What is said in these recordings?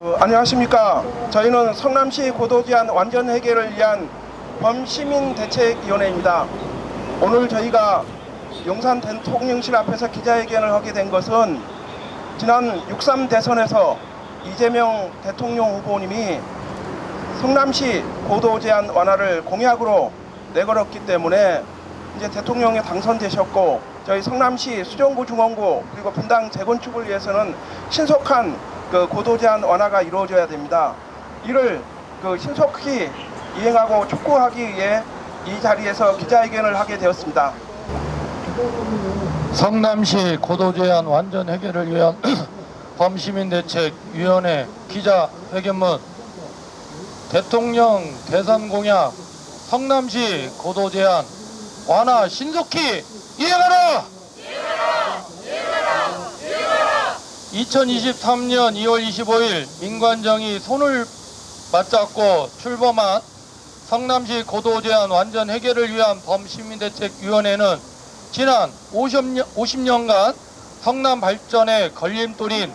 안녕하십니까. 저희는 성남시 고도제한 완전 해결을 위한 범시민대책위원회입니다. 오늘 저희가 용산 대통령실 앞에서 기자회견을 하게 된 것은 지난 6.3 대선에서 이재명 대통령 후보님이 성남시 고도제한 완화를 공약으로 내걸었기 때문에 이제 대통령에 당선되셨고, 저희 성남시 수정구 중원구 그리고 분당 재건축을 위해서는 신속한 고도제한 완화가 이루어져야 됩니다. 이를 신속히 이행하고 촉구하기 위해 이 자리에서 기자회견을 하게 되었습니다. 성남시 고도제한 완전 해결을 위한 범시민대책위원회 기자회견문. 대통령 대선 공약 성남시 고도제한 완화 신속히 이행하라! 2023년 2월 25일 민관정이 손을 맞잡고 출범한 성남시 고도제한 완전 해결을 위한 범시민대책위원회는 지난 50년간 성남 발전의 걸림돌인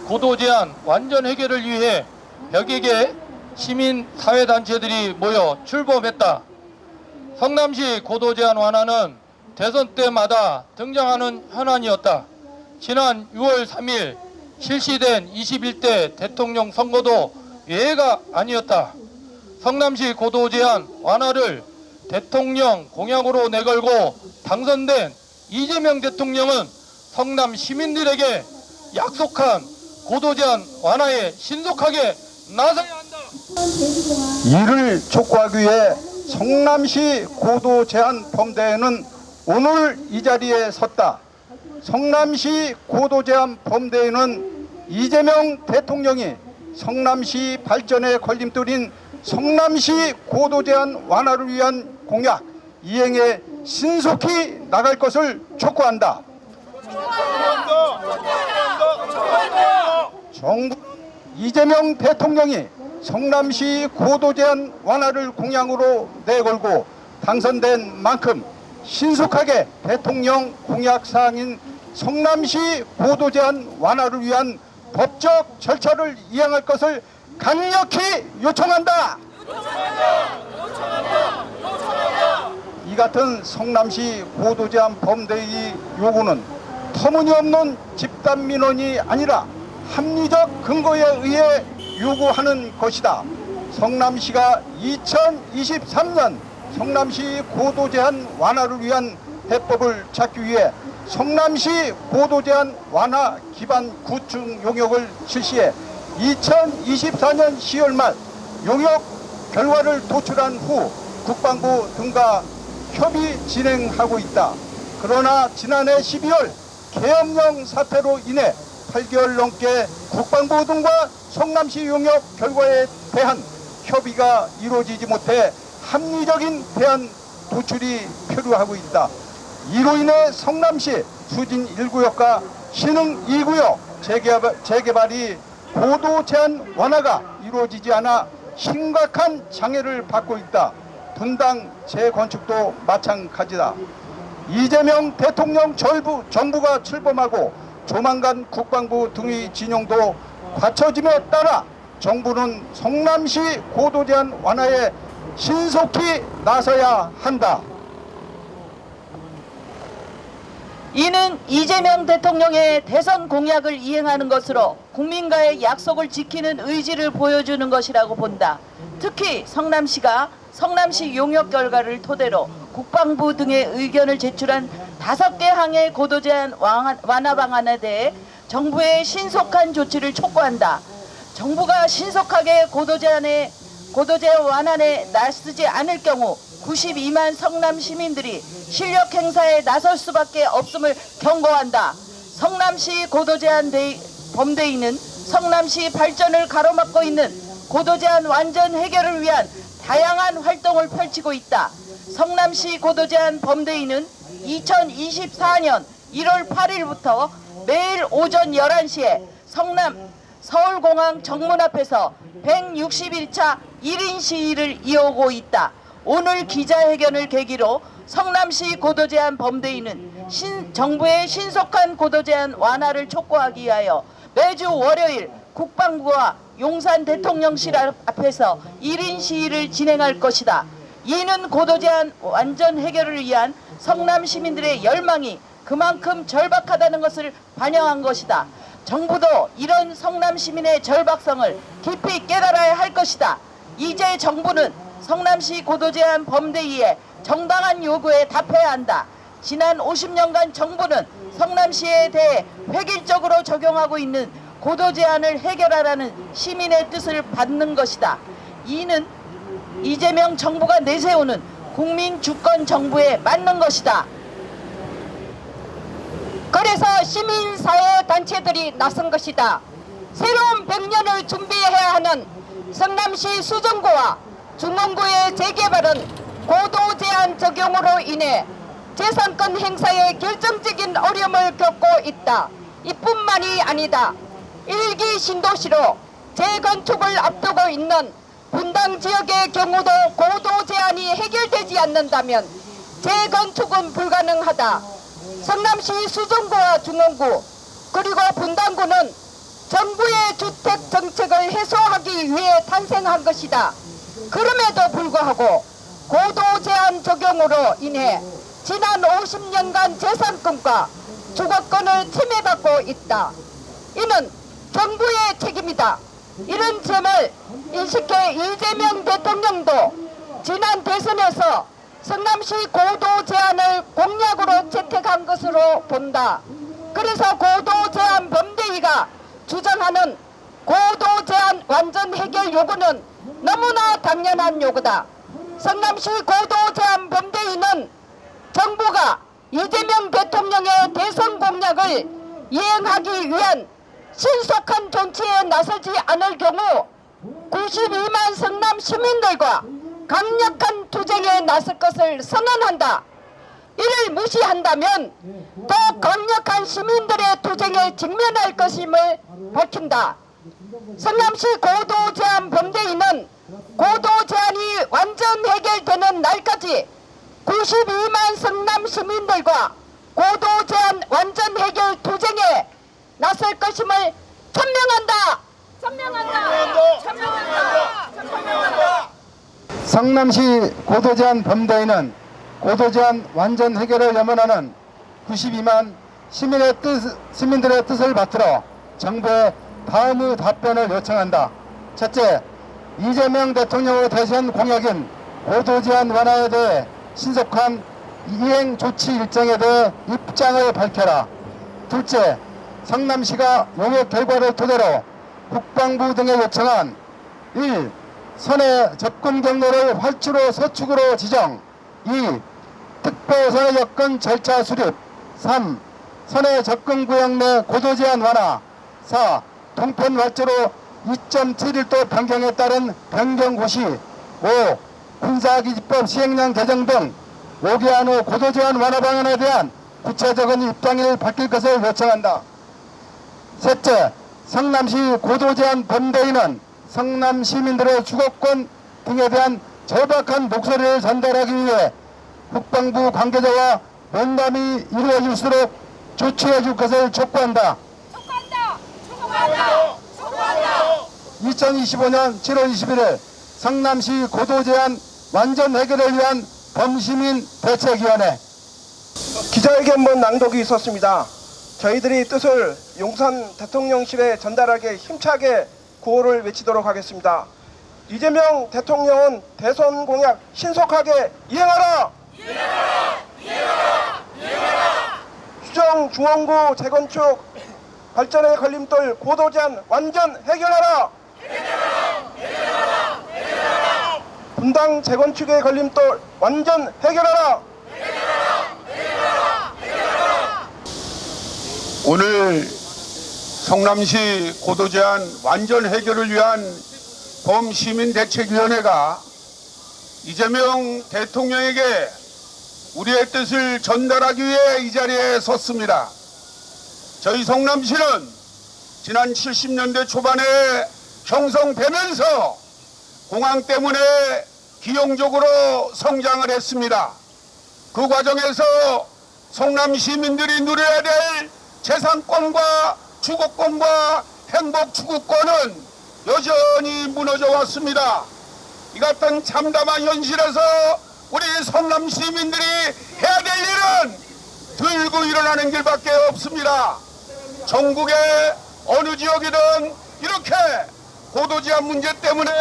고도제한 완전 해결을 위해 100여 개 시민사회단체들이 모여 출범했다. 성남시 고도제한 완화는 대선 때마다 등장하는 현안이었다. 지난 6월 3일 실시된 21대 대통령 선거도 예외가 아니었다. 성남시 고도제한 완화를 대통령 공약으로 내걸고 당선된 이재명 대통령은 성남 시민들에게 약속한 고도제한 완화에 신속하게 나서야 한다. 이를 촉구하기 위해 성남시 고도제한 범대회는 오늘 이 자리에 섰다. 성남시 고도제한 범대회는 이재명 대통령이 성남시 발전의 걸림돌인 성남시 고도제한 완화를 위한 공약 이행에 신속히 나갈 것을 촉구한다. 정부 이재명 대통령이 성남시 고도제한 완화를 공약으로 내걸고 당선된 만큼 신속하게 대통령 공약사항인 성남시 고도제한 완화를 위한 법적 절차를 이행할 것을 강력히 요청한다. 이 같은 성남시 고도제한 범대의 요구는 터무니없는 집단 민원이 아니라 합리적 근거에 의해 요구하는 것이다. 성남시가 2023년 성남시 고도제한 완화를 위한 해법을 찾기 위해 성남시 고도제한 완화 기반 구축 용역을 실시해 2024년 10월 말 용역 결과를 도출한 후 국방부 등과 협의 진행하고 있다. 그러나 지난해 12월 계엄령 사태로 인해 8개월 넘게 국방부 등과 성남시 용역 결과에 대한 협의가 이루어지지 못해 합리적인 대안 도출이 필요하고 있다. 이로 인해 성남시 수진 1구역과 신흥 2구역 재개발이 고도 제한 완화가 이루어지지 않아 심각한 장애를 받고 있다. 분당 재건축도 마찬가지다. 이재명 대통령 정부가 출범하고 조만간 국방부 등의 진영도 갖춰짐에 따라 정부는 성남시 고도 제한 완화에 신속히 나서야 한다. 이는 이재명 대통령의 대선 공약을 이행하는 것으로 국민과의 약속을 지키는 의지를 보여주는 것이라고 본다. 특히 성남시가 성남시 용역 결과를 토대로 국방부 등의 의견을 제출한 5개 항의 고도제한 완화 방안에 대해 정부의 신속한 조치를 촉구한다. 정부가 신속하게 고도제한 완화에 나서지 않을 경우 92만 성남 시민들이 실력 행사에 나설 수밖에 없음을 경고한다. 성남시 고도제한 범대위는 성남시 발전을 가로막고 있는 고도제한 완전 해결을 위한 다양한 활동을 펼치고 있다. 성남시 고도제한 범대위는 2024년 1월 8일부터 매일 오전 11시에 서울공항 정문 앞에서 161차 1인 시위를 이어오고 있다. 오늘 기자회견을 계기로 성남시 고도제한 범대위는 정부의 신속한 고도제한 완화를 촉구하기 위하여 매주 월요일 국방부와 용산 대통령실 앞에서 1인 시위를 진행할 것이다. 이는 고도 제한 완전 해결을 위한 성남 시민들의 열망이 그만큼 절박하다는 것을 반영한 것이다. 정부도 이런 성남 시민의 절박성을 깊이 깨달아야 할 것이다. 이제 정부는 성남시 고도 제한 범대위의 정당한 요구에 답해야 한다. 지난 50년간 정부는 성남시에 대해 획일적으로 적용하고 있는 고도 제한을 해결하라는 시민의 뜻을 받는 것이다. 이는 이재명 정부가 내세우는 국민 주권 정부에 맞는 것이다. 그래서 시민사회 단체들이 나선 것이다. 새로운 100년을 준비해야 하는 성남시 수정구와 중원구의 재개발은 고도 제한 적용으로 인해 재산권 행사에 결정적인 어려움을 겪고 있다. 이뿐만이 아니다. 1기 신도시로 재건축을 앞두고 있는 분당 지역의 경우도 고도 제한이 해결되지 않는다면 재건축은 불가능하다. 성남시 수정구와 중원구 그리고 분당구는 정부의 주택 정책을 해소하기 위해 탄생한 것이다. 그럼에도 불구하고 고도 제한 적용으로 인해 지난 50년간 재산권과 주거권을 침해받고 있다. 이는 정부의 책임이다. 이런 점을 인식해 이재명 대통령도 지난 대선에서 성남시 고도 제한을 공약으로 채택한 것으로 본다. 그래서 고도 제한 범대위가 주장하는 고도 제한 완전 해결 요구는 너무나 당연한 요구다. 성남시 고도 제한 범대위는 정부가 이재명 대통령의 대선 공약을 이행하기 위한 신속한 조치에 나서지 않을 경우 92만 성남 시민들과 강력한 투쟁에 나설 것을 선언한다. 이를 무시한다면 더 강력한 시민들의 투쟁에 직면할 것임을 밝힌다. 성남시 고도 제한 범대위는 고도 제한이 완전 해결되는 날까지 92만 성남 시민들과 고도 제한 완전 해결 투쟁에 나설 것임을 천명한다. 성남시 고도 제한 범대위는 고도 제한 완전 해결을 염원하는 92만 시민들의 뜻을 받들어 정부에 다음의 답변을 요청한다. 첫째, 이재명 대통령의 대선 공약인 고도 제한 완화에 대해 신속한 이행 조치 일정에 대해 입장을 밝혀라. 둘째, 성남시가 용역 결과를 토대로 국방부 등에 요청한 1. 선의 접근 경로를 활주로 서축으로 지정. 2. 특별 선의 여건 절차 수립. 3. 선의 접근 구역 내 고도 제한 완화. 4. 동편 활주로 2.7일도 변경에 따른 변경 고시. 5. 군사기지법 시행령 개정 등 5개안 후 고도 제한 완화 방안에 대한 구체적인 입장을 밝힐 것을 요청한다. 셋째, 성남시 고도 제한 범대위는 성남 시민들의 주거권 등에 대한 절박한 목소리를 전달하기 위해 국방부 관계자와 면담이 이루어질수록 조치해 줄 것을 촉구한다. 2025년 7월 21일 성남시 고도 제한 완전 해결을 위한 범시민 대책위원회 기자회견문 낭독이 있었습니다. 저희들이 뜻을 용산 대통령실에 전달하게 힘차게 구호를 외치도록 하겠습니다. 이재명 대통령은 대선 공약 신속하게 이행하라! 수정 중원구 재건축 발전의 걸림돌 고도 제한 완전 해결하라! 분당 재건축의 걸림돌 완전 해결하라! 오늘 성남시 고도 제한 완전 해결을 위한 범시민대책위원회가 이재명 대통령에게 우리의 뜻을 전달하기 위해 이 자리에 섰습니다. 저희 성남시는 지난 70년대 초반에 형성되면서 공항 때문에 기형적으로 성장을 했습니다. 그 과정에서 성남 시민들이 누려야 될 재산권과 주거권과 행복 추구권은 여전히 무너져 왔습니다. 이 같은 참담한 현실에서 우리 성남 시민들이 해야 될 일은 들고 일어나는 길밖에 없습니다. 전국의 어느 지역이든 이렇게 고도제한 문제 때문에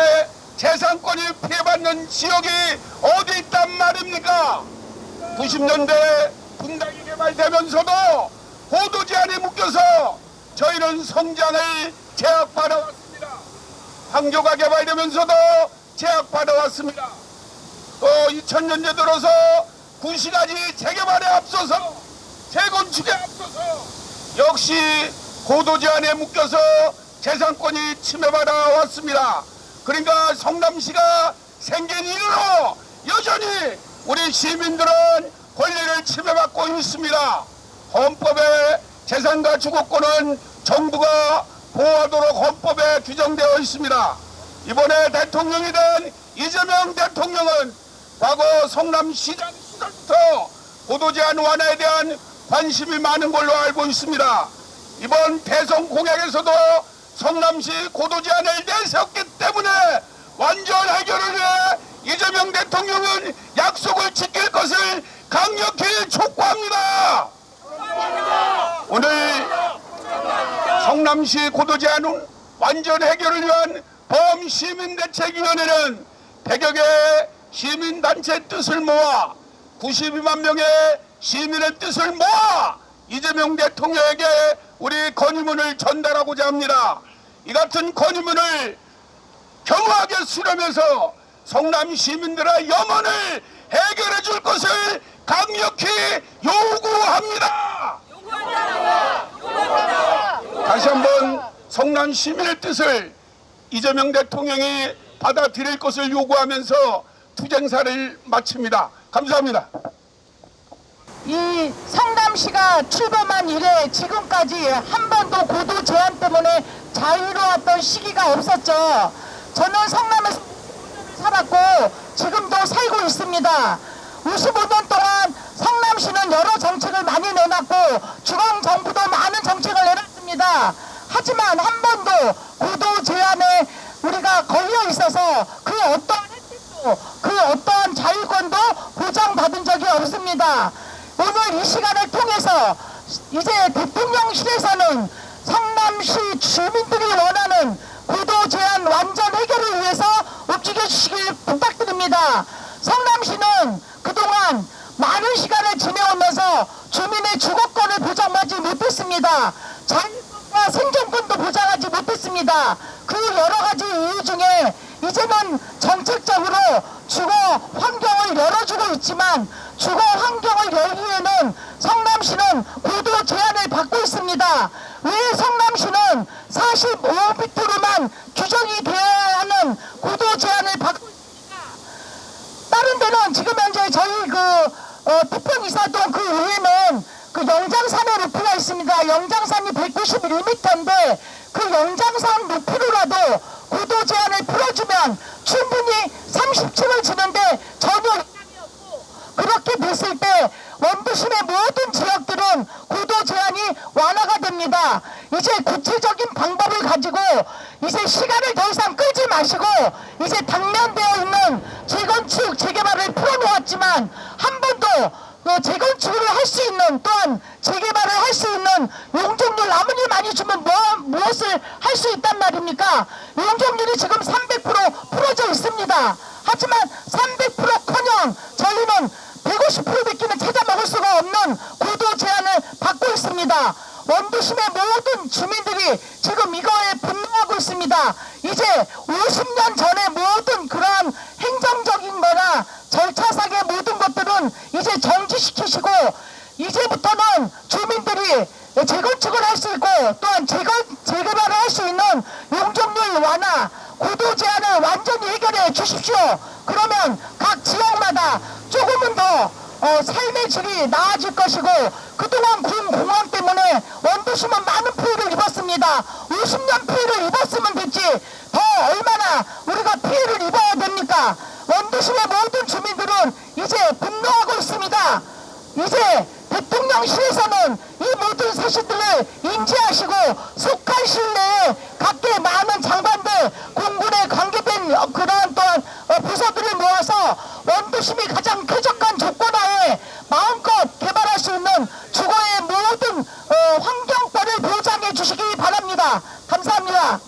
재산권이 피해받는 지역이 어디 있단 말입니까? 90년대 분당이 개발되면서도 고도제한에 묶여서 저희는 성장을 제약받아왔습니다. 황교가 개발되면서도 제약받아왔습니다. 또 2000년대 들어서 구시가지 재개발에 앞서서 재건축에 앞서서 역시 고도제한에 묶여서 재산권이 침해받아 왔습니다. 그러니까 성남시가 생긴 이후로 여전히 우리 시민들은 권리를 침해받고 있습니다. 헌법에 재산과 주거권은 정부가 보호하도록 헌법에 규정되어 있습니다. 이번에 대통령이 된 이재명 대통령은 과거 성남시장 시절부터 고도제한 완화에 대한 관심이 많은 걸로 알고 있습니다. 이번 대선 공약에서도 성남시 고도제한을 내세웠기 때문에 완전 해결을 위해 이재명 대통령은 약속을 지킬 것을 강력히 촉구합니다. 오늘 성남시 고도제한 완전 해결을 위한 범시민대책위원회는 100여 개 시민단체 뜻을 모아 92만 명의 시민의 뜻을 모아 이재명 대통령에게 우리 건의문을 전달하고자 합니다. 이 같은 건의문을 겸허하게 수렴해서 성남 시민들의 염원을 해결해 줄 것을 강력히 요구합니다. 다시 한번 성남 시민의 뜻을 이재명 대통령이 받아들일 것을 요구하면서 투쟁사를 마칩니다. 감사합니다. 이 성남시가 출범한 이래 지금까지 한 번도 고도 제한 때문에 자유로웠던 시기가 없었죠. 저는 성남에서 살았고 지금도 살고 있습니다. 55년 동안 성남시는 여러 정책을 많이 내놨고 중앙정부도 많은 정책을 내놨습니다. 하지만 한 번도 고도 제한에 우리가 걸려 있어서 그 어떠한 혜택도 그 어떠한 자유권도 보장받은 적이 없습니다. 오늘 이 시간을 통해서 이제 대통령실에서는 성남시 주민들이 원하는 고도 제한 완전 해결을 위해서 움직여 주시길 부탁드립니다. 성남시는 그동안 많은 시간을 지내오면서 주민의 주거권을 보장하지 못했습니다. 자유권과 생존권도 보장하지 못했습니다. 그 여러 가지 이유 중에 이제는 정책적으로 주거 환경을 열어주고 있지만 주거 환경을 열기에는 성남시는 고도 제한을 받고 있습니다. 왜 성남시는 45m로만 규정이 되어야 하는 고도 제한을 받고 있습니까? 다른 데는 지금 현재 저희 부평이사동 그 위에는 그 영장산에 루프가 있습니다. 영장산이 191m인데 그 영장산 루프로라도 고도 제한을 풀어주면 충분히 30층을 지는데 전혀 이상이 없고 그렇게 됐을 때 원도심의 모든 지역들은 고도 제한이 완화가 됩니다. 이제 구체적인 방법을 가지고 이제 시간을 더 이상 끌지 마시고 이제 당면되어 있는 재건축 재개발을 풀어놓았지만 한 번도 재건축을 할 수 있는 또한 재개발을 할 수 있는 용적률 아무리 많이 주면 무엇을 할 수 있단 말입니까? 용적률이 지금 300% 풀어져 있습니다. 하지만 300%커녕 저희는 150%밖에는 찾아먹을 수가 없는 고도 제한을 받고 있습니다. 원도심의 모든 주민들이 지금 이거에 분노하고 있습니다. 이제 50년 전의 모든 그러한 행정적인 거나 절차상의 모든 것들은 이제 정지시키시고 이제부터는 주민들이 재건축을 할 수 있고 또한 재개발을 할 수 있는 용적률 완화, 고도 제한을 완전히 해결해 주십시오. 그러면 각 지역마다 조금은 더 삶의 질이 나아질 것이고 그동안 공항 때문에 원도심은 많은 피해를 입었습니다. 50년 피해를 입었으면 됐지 더 얼마나 우리가 피해를 입어야 됩니까? 원도심의 모든 주민들은 이제 분노하고 있습니다. 이제 대통령실에서는 이 모든 사실들을 인지하시고 속한 시일 내에 각계 많은 장관들 그런 또한 부서들을 모아서 원도심이 가장 쾌적한 조건하에 마음껏 개발할 수 있는 주거의 모든 환경권을 보장해 주시기 바랍니다. 감사합니다.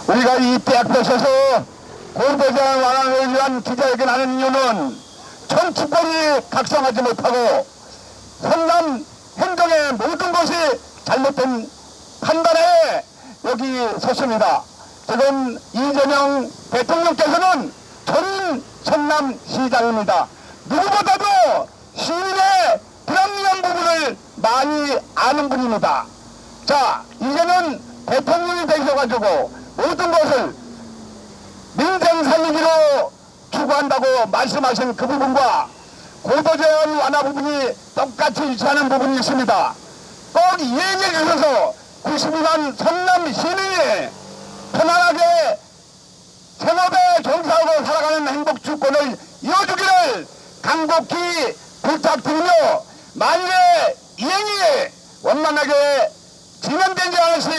우리가 이때 앞에서서 고도제한 완화를 위한 기자회견하는 이유는 정치권이 각성하지 못하고 성남 행정의 모든 것이 잘못된 판단에 여기 섰습니다. 지금 이재명 대통령께서는 전 성남시장입니다. 누구보다도 시민의 불합리한 부분을 많이 아는 분입니다. 자, 이제는 대통령이 되셔가지고 모든 것을 민생 살리기로 추구한다고 말씀하신 그 부분과 고도제한 완화 부분이 똑같이 일치하는 부분이 있습니다. 꼭 이해해 주셔서 92만 성남 시민이 편안하게 생업에 종사하고 살아가는 행복 주권을 이어주기를 간곡히 부탁드리며, 만일에 이행이 원만하게 진행되지 않으시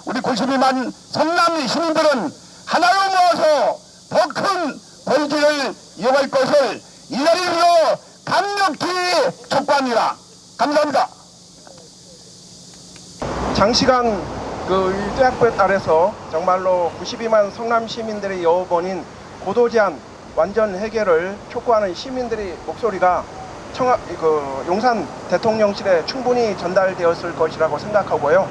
우리 92만 성남 시민들은 하나로 모아서 더 큰 권기를 이어갈 것을 이 자리로 강력히 촉구합니다. 감사합니다. 장시간 그 일대학볕 아래서 정말로 92만 성남 시민들의 여번인 고도 제한 완전 해결을 촉구하는 시민들의 목소리가 용산 대통령실에 충분히 전달되었을 것이라고 생각하고요.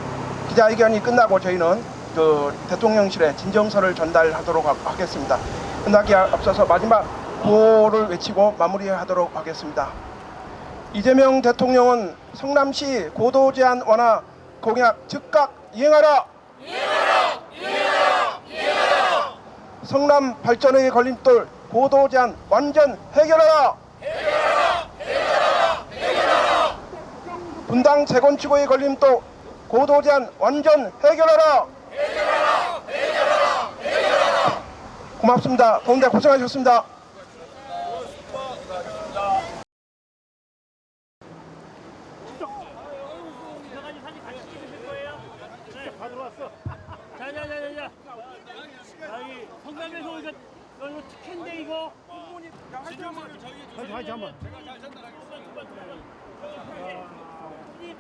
기자회견이 끝나고 저희는 그 대통령실에 진정서를 전달하도록 하겠습니다. 끝나기에 앞서서 마지막 구호를 외치고 마무리하도록 하겠습니다. 이재명 대통령은 성남시 고도 제한 완화 공약 즉각 이행하라! 이행하라! 이행하라! 이행하라! 성남 발전의 걸림돌 고도 제한 완전 해결하라! 해결하라! 해결하라! 해결하라! 분당 재건축의 걸림돌 고도 제한 완전 해결하라! 해결하라! 해결하라! 해결하라! 고맙습니다. 더운데 고생하셨습니다. 자자자자자. 여기 성남에서 오니까 이거 특혜인데 이거. 진정서를 저희 한번. 제가 잘 전달하겠습니다.